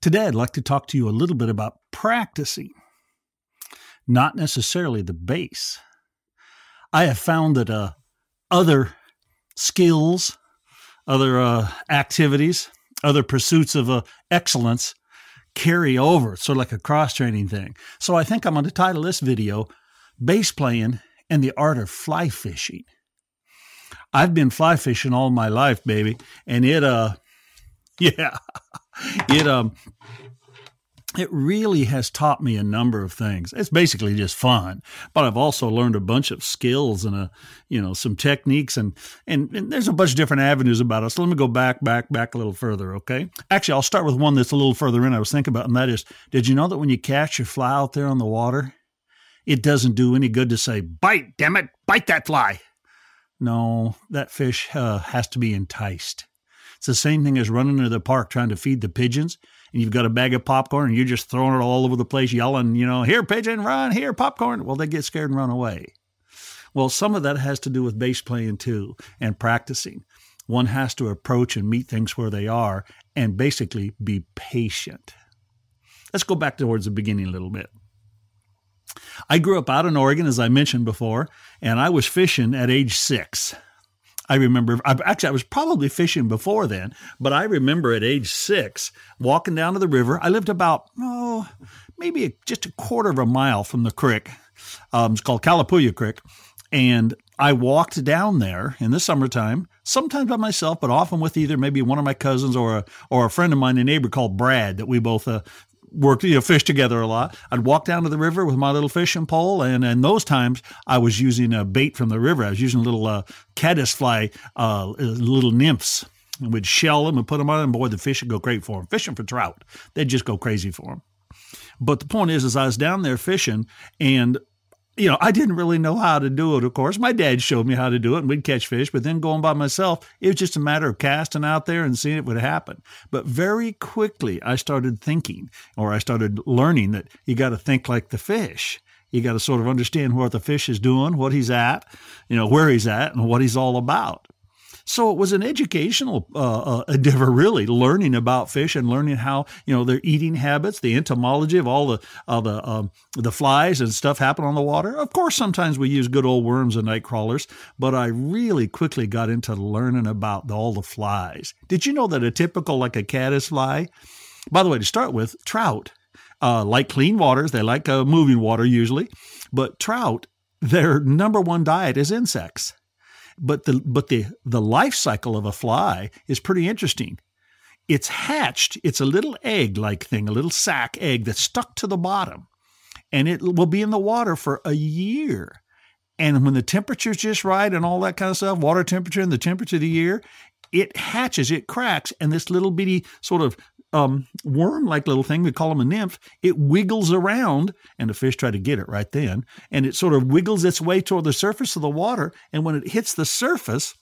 Today, I'd like to talk to you a little bit about practicing, not necessarily the base. I have found that other skills, other activities, other pursuits of excellence carry over. It's sort of like a cross-training thing. So I think I'm going to title this video, Base Playing and the Art of Fly Fishing. I've been fly fishing all my life, baby, and it really has taught me a number of things. It's basically just fun, but I've also learned a bunch of skills and some techniques and there's a bunch of different avenues about it. So let me go back a little further, okay? Actually, I'll start with one that's a little further in I was thinking about, and that is, did you know that when you catch your fly out there on the water, it doesn't do any good to say, "Bite, damn it, bite that fly." No, that fish has to be enticed. It's the same thing as running into the park trying to feed the pigeons, and you've got a bag of popcorn, and you're just throwing it all over the place, yelling, "Here, pigeon, run, here, popcorn." Well, they get scared and run away. Well, some of that has to do with base playing too, and practicing. One has to approach and meet things where they are, and basically be patient. Let's go back towards the beginning a little bit. I grew up out in Oregon, as I mentioned before, and I was fishing at age 6. I remember, I was probably fishing before then, but I remember at age 6, walking down to the river. I lived about, maybe just a quarter of a mile from the creek. It's called Calapooya Creek. And I walked down there in the summertime, sometimes by myself, but often with either maybe one of my cousins or a friend of mine, a neighbor called Brad, that we both worked, fished together a lot. I'd walk down to the river with my little fishing pole, and in those times, I was using a bait from the river. I was using little caddisfly, little nymphs, and we'd shell them and put them on, and boy, the fish would go great for them. Fishing for trout, they'd just go crazy for them. But the point is I was down there fishing, and I didn't really know how to do it, of course. My dad showed me how to do it, and we'd catch fish. But then going by myself, it was just a matter of casting out there and seeing it would happen. But very quickly, I started thinking, or I started learning that you got to think like the fish. You got to sort of understand what the fish is doing, what he's at, where he's at, and what he's all about. So it was an educational endeavor, really, learning about fish and learning how, their eating habits, the entomology of all the flies and stuff happen on the water. Of course, sometimes we use good old worms and night crawlers, but I really quickly got into learning about all the flies. Did you know that a typical, like a caddisfly, by the way, to start with, trout like clean waters. They like moving water usually, but trout, their number one diet is insects. But the life cycle of a fly is pretty interesting. It's hatched. It's a little egg-like thing, a little sac egg that's stuck to the bottom. And it will be in the water for a year. And when the temperature's just right and all that kind of stuff, water temperature and the temperature of the year, it hatches, it cracks, and this little bitty sort of worm-like little thing, we call them a nymph, it wiggles around, and the fish try to get it right then, and it sort of wiggles its way toward the surface of the water, and when it hits the surface,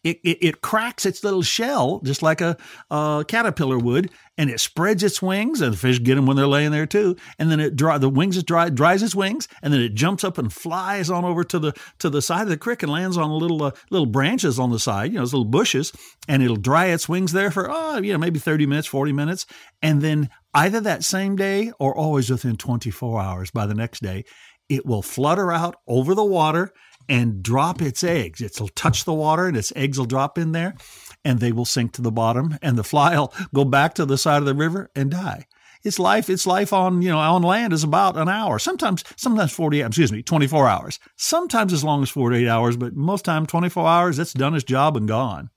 it cracks its little shell, just like a caterpillar would, and it spreads its wings, and the fish get them when they're laying there too, and then dries its wings, and then it jumps up and flies on over to the side of the creek and lands on little branches on the side, those little bushes, and it'll dry its wings there for, maybe 30 minutes, 40 minutes, and then either that same day or always within 24 hours by the next day, it will flutter out over the water and drop its eggs. It'll touch the water and its eggs will drop in there and they will sink to the bottom and the fly will go back to the side of the river and die. Its life on, on land is about an hour, sometimes 24 hours, sometimes as long as 48 hours, but most time 24 hours, it's done its job and gone.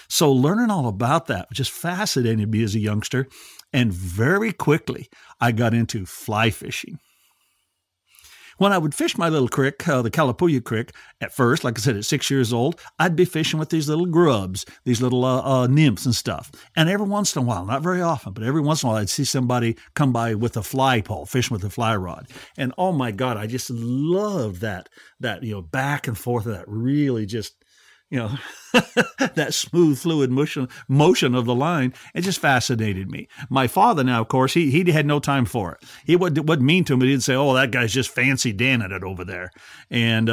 So learning all about that just fascinated me as a youngster. And very quickly, I got into fly fishing. When I would fish my little creek, the Calapooya Creek, at first, like I said, at 6 years old, I'd be fishing with these little grubs, these little nymphs and stuff. And every once in a while, not very often, but every once in a while, I'd see somebody come by with a fly pole, fishing with a fly rod. And oh my God, I just loved that back and forth of that really just you know, that smooth, fluid motion of the line. It just fascinated me. My father now, of course, he had no time for it. He wasn't mean to him, but he'd say, oh, that guy's just fancy Dan at it over there. And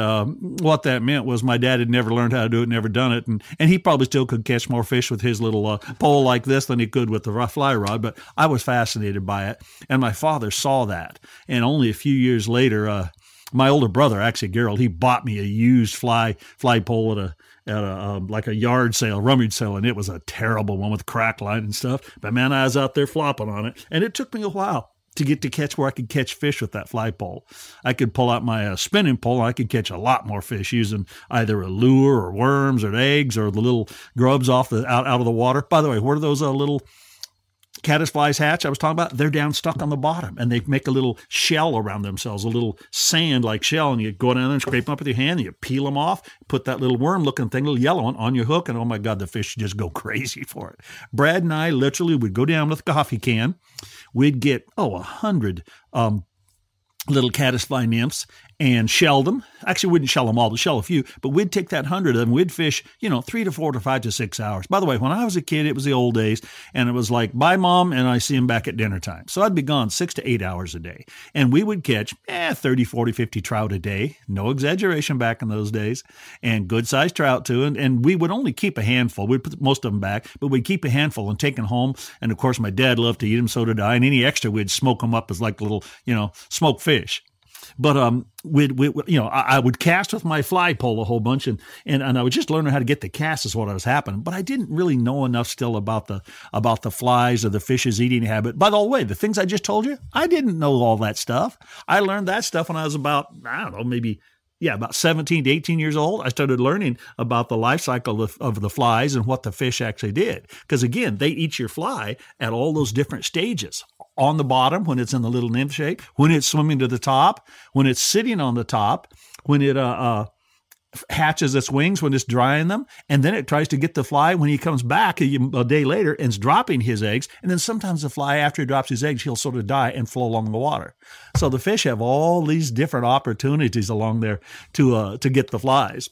what that meant was my dad had never learned how to do it, never done it. And he probably still could catch more fish with his little pole like this than he could with the fly rod. But I was fascinated by it. And my father saw that. And only a few years later, my older brother, actually Gerald, he bought me a used fly pole at like a yard sale, rummage sale, and it was a terrible one with crack line and stuff. But man, I was out there flopping on it, and it took me a while to get to catch where I could catch fish with that fly pole. I could pull out my spinning pole, and I could catch a lot more fish using either a lure or worms or eggs or the little grubs out of the water. By the way, where are those little caddisflies hatch I was talking about? They're down stuck on the bottom, and they make a little shell around themselves, a little sand-like shell, and you go down there and scrape them up with your hand, and you peel them off, put that little worm-looking thing, little yellow one, on your hook, and oh my God, the fish just go crazy for it. Brad and I literally would go down with a coffee can. We'd get, 100 little caddisfly nymphs and shell them. Actually, we wouldn't shell them all, we'd shell a few, but we'd take that 100 of them, we'd fish, 3 to 4 to 5 to 6 hours. By the way, when I was a kid, it was the old days, and it was like, bye, Mom, and I see him back at dinner time. So I'd be gone 6 to 8 hours a day, and we would catch 30, 40, 50 trout a day. No exaggeration back in those days, and good-sized trout, too, and we would only keep a handful. We'd put most of them back, but we'd keep a handful and take them home, and of course, my dad loved to eat them, so did I, and any extra, we'd smoke them up as like little, smoked fish. But I would cast with my fly pole a whole bunch, and I was just learning how to get the cast is what was happening. But I didn't really know enough still about the flies or the fish's eating habit. By the way, the things I just told you, I didn't know all that stuff. I learned that stuff when I was about, about 17 to 18 years old. I started learning about the life cycle of the flies and what the fish actually did. Because again, they eat your fly at all those different stages. On the bottom, when it's in the little nymph shape, when it's swimming to the top, when it's sitting on the top, when it hatches its wings, when it's drying them, and then it tries to get the fly when he comes back a day later and is dropping his eggs. And then sometimes the fly, after he drops his eggs, he'll sort of die and flow along the water. So the fish have all these different opportunities along there to get the flies.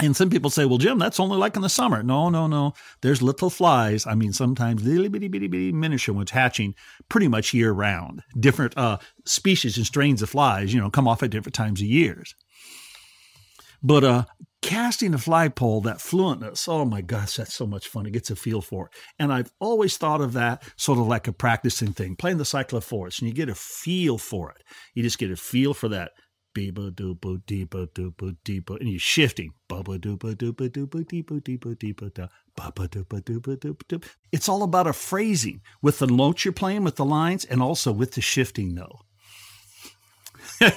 And some people say, well, Jim, that's only like in the summer. No. There's little flies. I mean, sometimes little bitty miniature ones hatching pretty much year round. Different species and strains of flies, come off at different times of years. But casting a fly pole, that fluentness, oh my gosh, that's so much fun. It gets a feel for it. And I've always thought of that sort of like a practicing thing, playing the cyclophorus, and you get a feel for it. You just get a feel for that. Beepa doopa deepa doopa deepa, and you're shifting. Bubba doopa doopa doopa deepa deepa deepa da. Bubba doopa doopa doopa doop. It's all about a phrasing with the notes you're playing with the lines, and also with the shifting though.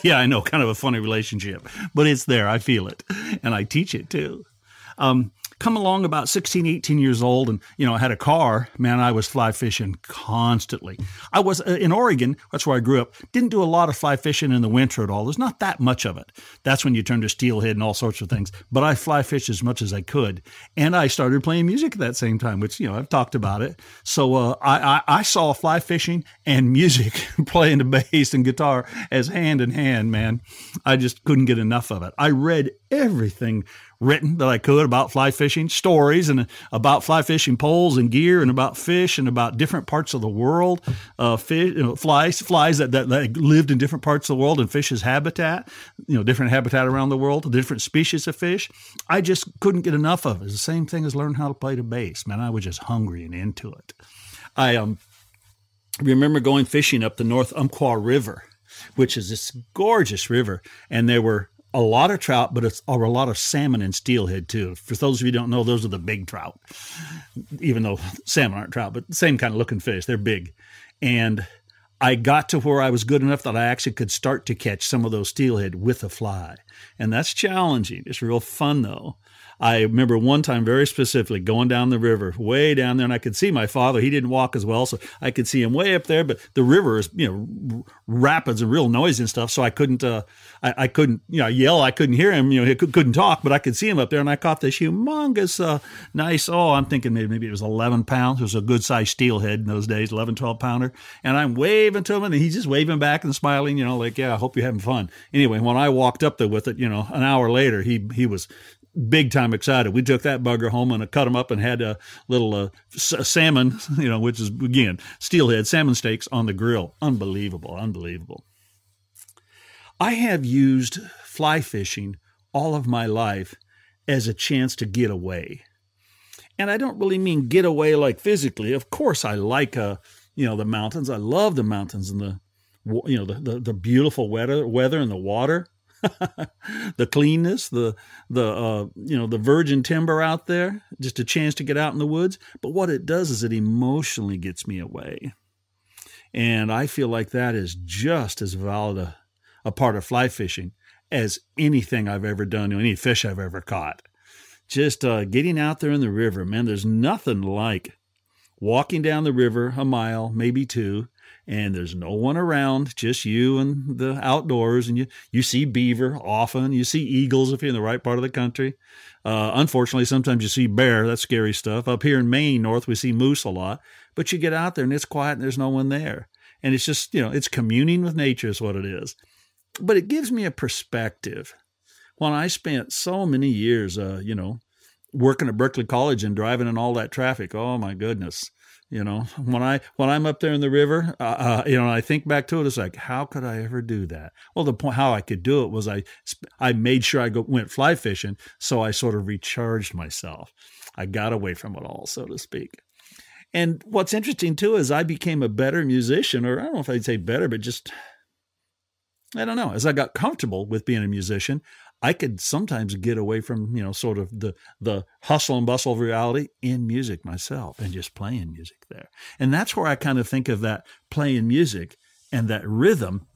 Yeah, I know, kind of a funny relationship, but it's there. I feel it, and I teach it too. Come along about 16, 18 years old, and, I had a car. Man, I was fly fishing constantly. I was in Oregon. That's where I grew up. Didn't do a lot of fly fishing in the winter at all. There's not that much of it. That's when you turn to steelhead and all sorts of things. But I fly fished as much as I could. And I started playing music at that same time, which, I've talked about it. So I saw fly fishing and music, playing the bass and guitar as hand in hand, man. I just couldn't get enough of it. I read everything written that I could about fly fishing, stories and about fly fishing poles and gear and about fish and about different parts of the world, flies that lived in different parts of the world and fish's habitat, different habitat around the world, different species of fish. I just couldn't get enough of it. It's the same thing as learning how to play the bass. Man, I was just hungry and into it. I remember going fishing up the North Umpqua River, which is this gorgeous river, and there were a lot of trout, but it's a lot of salmon and steelhead too. For those of you who don't know, those are the big trout, even though salmon aren't trout, but the same kind of looking fish. They're big. And I got to where I was good enough that I actually could start to catch some of those steelhead with a fly. And that's challenging. It's real fun though. I remember one time very specifically going down the river, way down there, and I could see my father. He didn't walk as well, so I could see him way up there. But the river is, rapids and real noisy and stuff. So I couldn't, I couldn't, yell. I couldn't hear him. He couldn't talk, but I could see him up there. And I caught this humongous, nice. I'm thinking maybe it was 11 pounds. It was a good sized steelhead in those days, 11, 12 pounder. And I'm waving to him, and he's just waving back and smiling. Like, yeah, I hope you're having fun. Anyway, when I walked up there with it, an hour later, he was big time excited. We took that bugger home and cut them up and had a little salmon, which is, again, steelhead, salmon steaks on the grill. Unbelievable, unbelievable. I have used fly fishing all of my life as a chance to get away. And I don't really mean get away like physically. Of course, I like, the mountains. I love the mountains and the beautiful weather and the water, the cleanness, the virgin timber out there, just a chance to get out in the woods. But what it does is it emotionally gets me away. And I feel like that is just as valid a part of fly fishing as anything I've ever done, any fish I've ever caught. Just getting out there in the river, man, there's nothing like walking down the river a mile, maybe two, and there's no one around, just you and the outdoors, and you see beaver often, you see eagles if you're in the right part of the country. Unfortunately, sometimes you see bear, that's scary stuff. Up here in Maine, north, we see moose a lot, but you get out there and it's quiet and there's no one there. And it's just, it's communing with nature is what it is. But it gives me a perspective. When I spent so many years, working at Berkeley College and driving in all that traffic, oh my goodness, when I'm up there in the river, I think back to it, it's like, how could I ever do that? Well, the point how I could do it was I made sure I went fly fishing, so I sort of recharged myself. I got away from it all, so to speak. And what's interesting too is I became a better musician, or I don't know if I'd say better, but just, I don't know. As I got comfortable with being a musician, I could sometimes get away from, sort of the hustle and bustle of reality in music myself and just playing music there. And that's where I kind of think of that playing music and that rhythm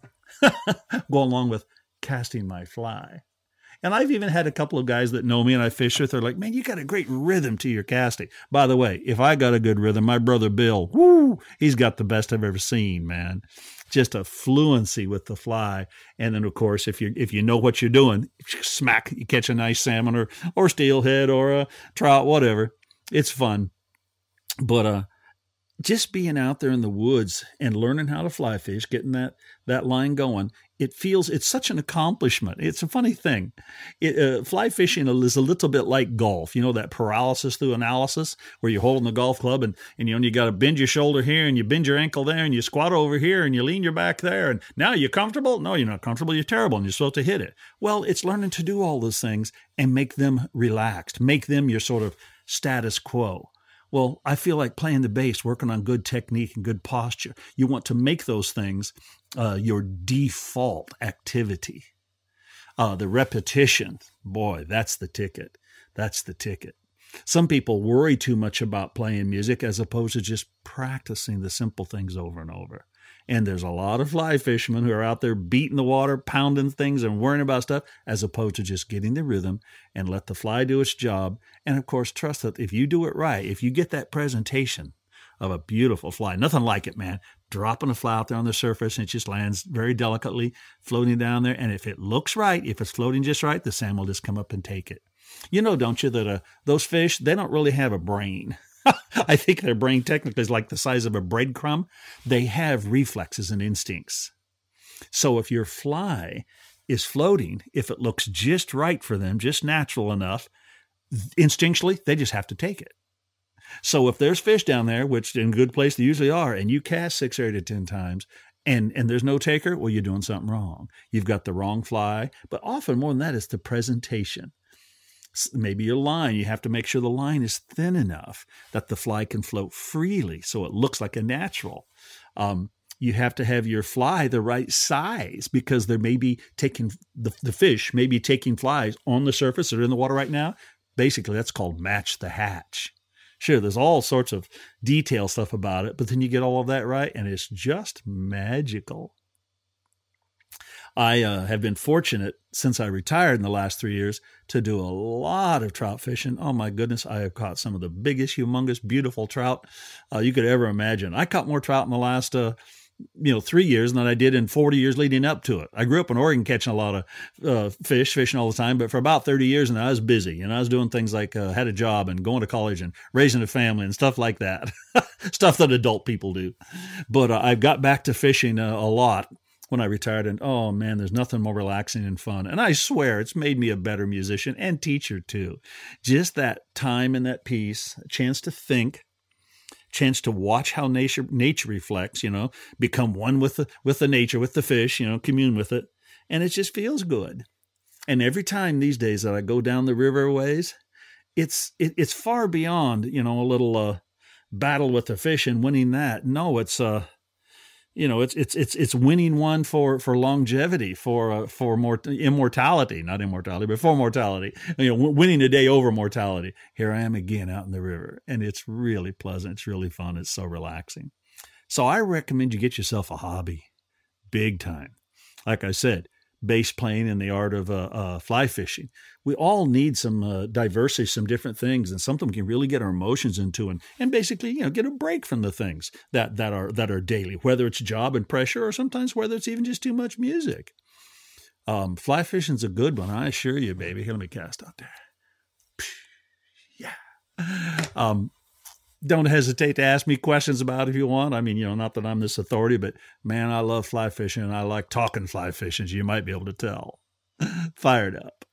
go along with casting my fly. And I've even had a couple of guys that know me and I fish with, they're like, man, you got a great rhythm to your casting. By the way, if I got a good rhythm, my brother Bill, he's got the best I've ever seen, man. Just a fluency with the fly. And then, of course, if you know what you're doing, smack, you catch a nice salmon or steelhead or a trout, whatever. It's fun. But just being out there in the woods and learning how to fly fish, getting that line going, it's such an accomplishment. It's a funny thing. Fly fishing is a little bit like golf. That paralysis through analysis where you're holding the golf club and you got to bend your shoulder here and you bend your ankle there and you squat over here and you lean your back there. And now you're comfortable? No, you're not comfortable. You're terrible and you're supposed to hit it. Well, it's learning to do all those things and make them relaxed, make them your sort of status quo. Well, I feel like playing the bass, working on good technique and good posture. You want to make those things your default activity. The repetition, boy, that's the ticket. That's the ticket. Some people worry too much about playing music as opposed to just practicing the simple things over and over. And there's a lot of fly fishermen who are out there beating the water, pounding things and worrying about stuff, as opposed to just getting the rhythm and let the fly do its job. And of course, trust that if you do it right, if you get that presentation of a beautiful fly, nothing like it, man, dropping a fly out there on the surface and it just lands very delicately, floating down there. And if it looks right, if it's floating just right, the salmon will just come up and take it. Don't you, that those fish, they don't really have a brain. I think their brain technically is like the size of a breadcrumb. They have reflexes and instincts. So if your fly is floating, if it looks just right for them, just natural enough, instinctually, they just have to take it. So if there's fish down there, which in a good place they usually are, and you cast 6 or 8 or 10 times, and there's no taker, well, you're doing something wrong. You've got the wrong fly. But often more than that, it's the presentation. Maybe your line, you have to make sure the line is thin enough that the fly can float freely so it looks like a natural. You have to have your fly the right size because there may be taking the fish may be taking flies on the surface that are in the water right now. Basically, that's called match the hatch. Sure, there's all sorts of detail stuff about it, but then you get all of that right, and it's just magical. I have been fortunate since I retired in the last 3 years to do a lot of trout fishing. Oh my goodness, I have caught some of the biggest, humongous, beautiful trout you could ever imagine. I caught more trout in the last 3 years than I did in 40 years leading up to it. I grew up in Oregon catching a lot of fishing all the time, but for about 30 years and I was busy and I was doing things like had a job and going to college and raising a family and stuff like that, stuff that adult people do. But I've got back to fishing a lot. when I retired, and oh man, there's nothing more relaxing and fun. And I swear it's made me a better musician and teacher too. Just that time and that peace, a chance to think, chance to watch how nature reflects, become one with the nature, with the fish, commune with it. And it just feels good. And every time these days that I go down the riverways, it's far beyond, a little battle with the fish and winning that. No, it's it's winning one for longevity, for more immortality, not immortality, but for mortality. Winning a day over mortality. Here I am again out in the river, and it's really pleasant. It's really fun. It's so relaxing. So I recommend you get yourself a hobby, big time. Like I said, bass playing and the art of fly fishing. We all need some diversity, some different things, and something we can really get our emotions into, and basically, get a break from the things that are daily, whether it's job and pressure, or sometimes whether it's even just too much music. Fly fishing's a good one, I assure you, baby. Here, let me cast out there. Yeah. Don't hesitate to ask me questions about it if you want. I mean, not that I'm this authority, but man, I love fly fishing, and I like talking fly fishing, as you might be able to tell. Fired up.